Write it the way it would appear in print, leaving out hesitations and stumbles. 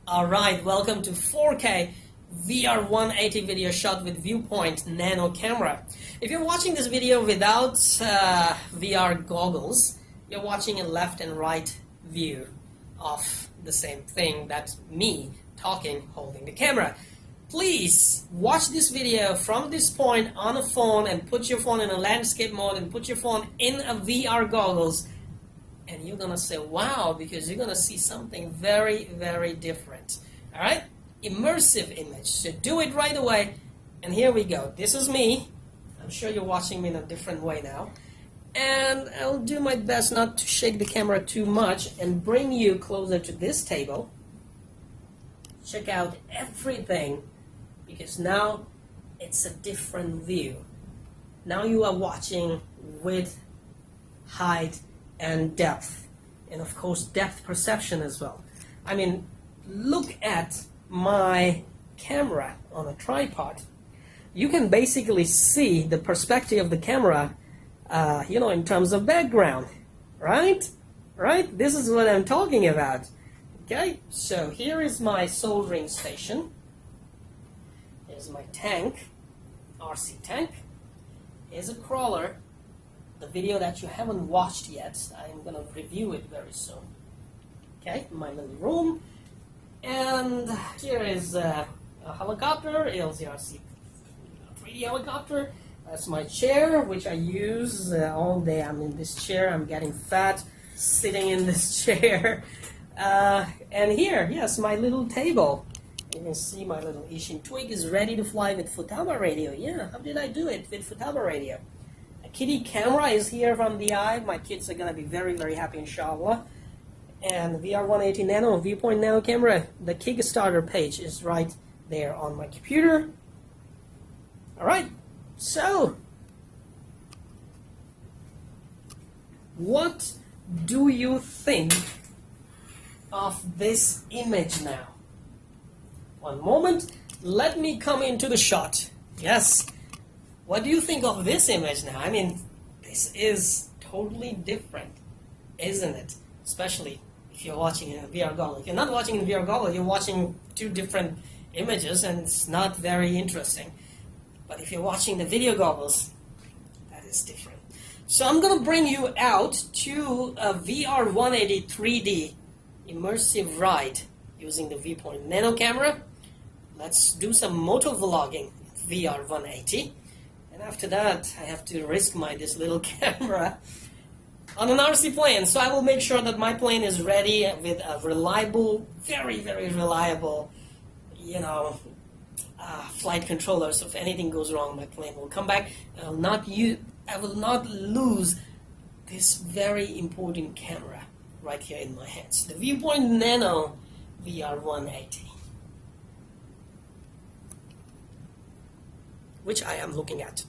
Alright, welcome to 4K VR180 video shot with Viewpoint Nano camera. If you're watching this video without VR goggles, you're watching a left and right view of the same thing. That's me talking, holding the camera. Please watch this video from this point on a phone and put your phone in a landscape mode and put your phone in a VR goggles. And you're going to say, wow, because you're going to see something very, very different. All right? Immersive image. So do it right away. And here we go. This is me. I'm sure you're watching me in a different way now. And I'll do my best not to shake the camera too much and bring you closer to this table. Check out everything, because now it's a different view. Now you are watching with height and depth, and of course depth perception as well. I mean, look at my camera on a tripod. You can basically see the perspective of the camera, in terms of background, right? Right? This is what I'm talking about. Okay, so here is my soldering station. Here's my tank, RC tank. Here's a crawler. The video that you haven't watched yet, I'm going to review it very soon. Okay, my little room. And here is a helicopter, LZRC 3D helicopter. That's my chair, which I use all day. I'm in this chair. I'm getting fat sitting in this chair. And here, yes, my little table. You can see my little Ishin Twig is ready to fly with Futaba radio. Yeah, how did I do it with Futaba radio? A kitty camera is here from the eye. My kids are going to be very, very happy, inshallah. And VR180 Nano, Viewpoint Nano camera, the Kickstarter page is right there on my computer. Alright, so what do you think of this image now? One moment, let me come into the shot. Yes. What do you think of this image now? I mean, this is totally different, isn't it? Especially if you're watching in a VR goggle. If you're not watching in a VR goggle, you're watching two different images and it's not very interesting. But if you're watching the video goggles, that is different. So I'm going to bring you out to a VR180 3D immersive ride using the Viewpoint Nano camera. Let's do some moto vlogging VR180. And after that, I have to risk this little camera on an RC plane. So I will make sure that my plane is ready with a reliable, very, very reliable, flight controller. So if anything goes wrong, my plane will come back. I will not lose this very important camera right here in my hands. The Viewpoint Nano VR180. Which I am looking at.